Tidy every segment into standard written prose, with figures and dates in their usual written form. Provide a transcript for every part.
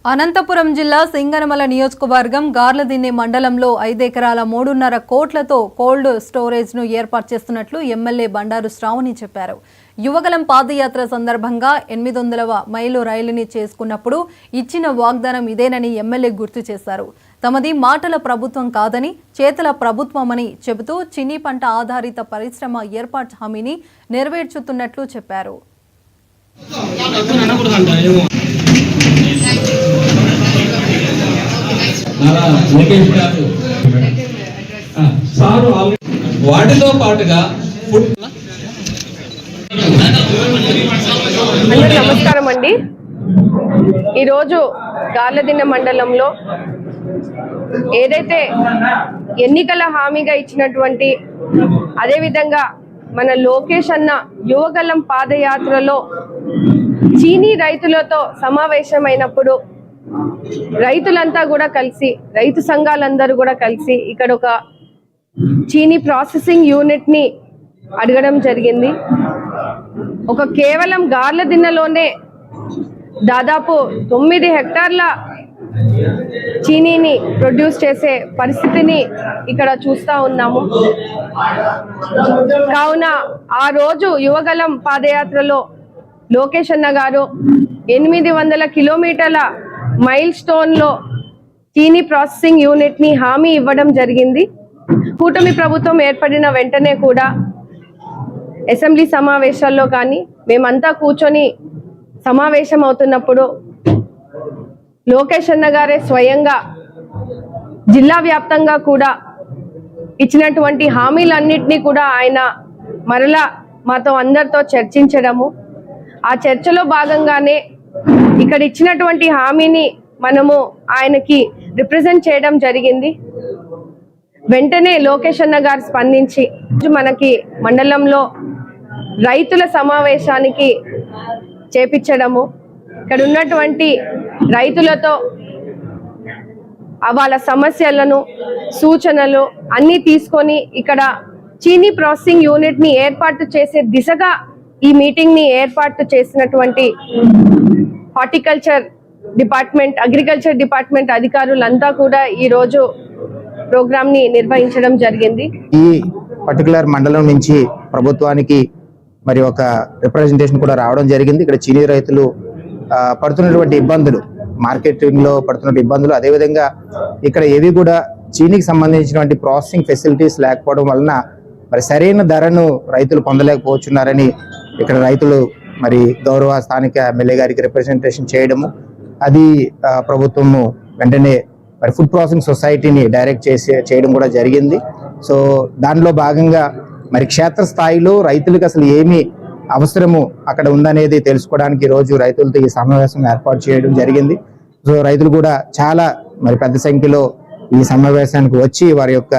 అనంతపురం జిల్లా సింగనమల నియోజకవర్గం గార్లదిన్నె మండలంలో 5 ఎకరాల 3.5 కోట్లతో కోల్డ్ స్టోరేజ్ ను ఏర్పాటు చేస్తున్నట్లు ఎమ్మెల్యే బండారు శ్రావణి చెప్పారు. యువగలం పాదయాత్ర సందర్భంగా 800వ మైలు రైలుని చేసుకున్నప్పుడు ఇచ్చిన వాగ్దానం ఇదేనని ఎమ్మెల్యే గుర్తు చేశారు. తమది మాటల ప్రభుత్వం కాదని చేతల ప్రభుత్వమని చెబుతూ చిన్ని పంట ఆధారిత పరిశ్రమ ఏర్పాటు హామీని నెరవేర్చుతున్నట్లు చెప్పారు. వాటితో పాటుగా నమస్కారం అండి. ఈరోజు గార్లదిన్నె మండలంలో ఏదైతే ఎన్నికల హామీగా ఇచ్చినటువంటి అదేవిధంగా మన లోకేష్ అన్న యువగలం పాదయాత్రలో చీనీ రైతులతో సమావేశమైనప్పుడు రైతులంతా కూడా కలిసి రైతు సంఘాలందరూ కూడా కలిసి ఇక్కడ ఒక చీనీ ప్రాసెసింగ్ యూనిట్ ని అడగడం జరిగింది. ఒక కేవలం గార్లదిన్నెలోనే దాదాపు 9 హెక్టార్ల చీనీని ప్రొడ్యూస్ చేసే పరిస్థితిని ఇక్కడ చూస్తా ఉన్నాము. కావున ఆ రోజు యువగలం పాదయాత్రలో లోకేష్ అన్న గారు 800 కిలోమీటర్ల మైల్ స్టోన్ లో చీనీ ప్రాసెసింగ్ యూనిట్ ని హామీ ఇవ్వడం జరిగింది. కూటమి ప్రభుత్వం ఏర్పడిన వెంటనే కూడా అసెంబ్లీ సమావేశాల్లో కానీ మేమంతా కూర్చొని సమావేశం అవుతున్నప్పుడు లోకేష్ అన్న గారే స్వయంగా జిల్లా వ్యాప్తంగా కూడా ఇచ్చినటువంటి హామీలన్నింటినీ కూడా ఆయన మరలా మాతో అందరితో చర్చించడము, ఆ చర్చలో భాగంగానే ఇక్కడ ఇచ్చినటువంటి హామీని మనము ఆయనకి రిప్రజెంట్ చేయడం జరిగింది. వెంటనే లోకేష్ అన్న గారు స్పందించి మనకి మండలంలో రైతుల సమావేశానికి చేపించడము, ఇక్కడ ఉన్నటువంటి రైతులతో వాళ్ళ సమస్యలను సూచనలు అన్నీ తీసుకొని ఇక్కడ చీనీ ప్రాసెసింగ్ యూనిట్ ని ఏర్పాటు చేసే దిశగా ఈ మీటింగ్ ని ఏర్పాటు చేసినటువంటి హార్టికల్చర్ డిపార్ట్మెంట్, అగ్రికల్చర్ డిపార్ట్మెంట్ అధికారులంతా కూడా ఈ రోజు ప్రోగ్రామ్ ని నిర్వహించడం జరిగింది. ఈ పర్టికులర్ మండలం నుంచి ప్రభుత్వానికి మరి ఒక రిప్రజెంటేషన్ కూడా రావడం జరిగింది. ఇక్కడ చీనీ రైతులు పడుతున్నటువంటి ఇబ్బందులు, మార్కెటింగ్ లో పడుతున్న ఇబ్బందులు, అదేవిధంగా ఇక్కడ ఏవి కూడా చీనీకి సంబంధించినటువంటి ప్రాసెసింగ్ ఫెసిలిటీస్ లేకపోవడం వలన మరి సరైన ధరను రైతులు పొందలేకపోతున్నారని ఇక్కడ రైతులు మరి గౌరవ స్థానిక ఎమ్మెల్యే గారికి రిప్రజెంటేషన్ చేయడము, అది ప్రభుత్వము వెంటనే మరి ఫుడ్ ప్రాసెసింగ్ సొసైటీని డైరెక్ట్ చేయడం కూడా జరిగింది. సో దానిలో భాగంగా మరి క్షేత్రస్థాయిలో రైతులకు అసలు ఏమి అవసరము అక్కడ ఉందనేది తెలుసుకోవడానికి ఈరోజు రైతులతో ఈ సమావేశం ఏర్పాటు చేయడం జరిగింది. సో రైతులు కూడా చాలా మరి పెద్ద సంఖ్యలో ఈ సమావేశానికి వచ్చి వారి యొక్క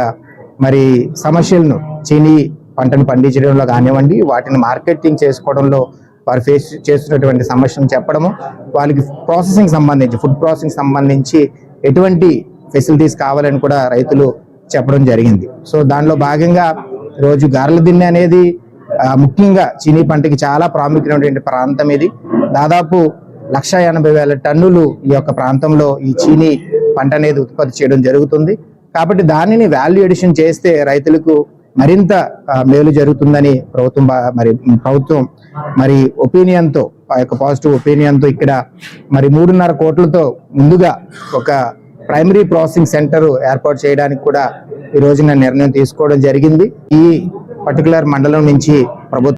మరి సమస్యలను, చీనీ పంటను పండించడంలో కానివ్వండి, వాటిని మార్కెటింగ్ చేసుకోవడంలో వారు ఫేస్ చేస్తున్నటువంటి సమస్యను చెప్పడము, వాళ్ళకి ప్రాసెసింగ్ సంబంధించి ఫుడ్ ప్రాసెసింగ్ సంబంధించి ఎటువంటి ఫెసిలిటీస్ కావాలని కూడా రైతులు చెప్పడం జరిగింది. సో దానిలో భాగంగా రోజు గార్లదిన్నె అనేది ముఖ్యంగా చీనీ పంటకి చాలా ప్రాముఖ్యమైనటువంటి ప్రాంతం. ఇది దాదాపు 180,000 టన్నులు ఈ యొక్క ప్రాంతంలో ఈ చీనీ పంట అనేది ఉత్పత్తి చేయడం జరుగుతుంది. కాబట్టి దానిని వాల్యూ ఎడిషన్ చేస్తే రైతులకు మరింత మేలు జరుగుతుందని ప్రభుత్వం మరి ఒపీనియన్తో, ఆ యొక్క పాజిటివ్ ఒపీనియన్తో ఇక్కడ మరి 3.5 కోట్లతో ముందుగా ఒక ప్రైమరీ ప్రాసెసింగ్ సెంటర్ ఏర్పాటు చేయడానికి కూడా ఈ రోజున నిర్ణయం తీసుకోవడం జరిగింది. ఈ పర్టికులర్ మండలం నుంచి ప్రభుత్వం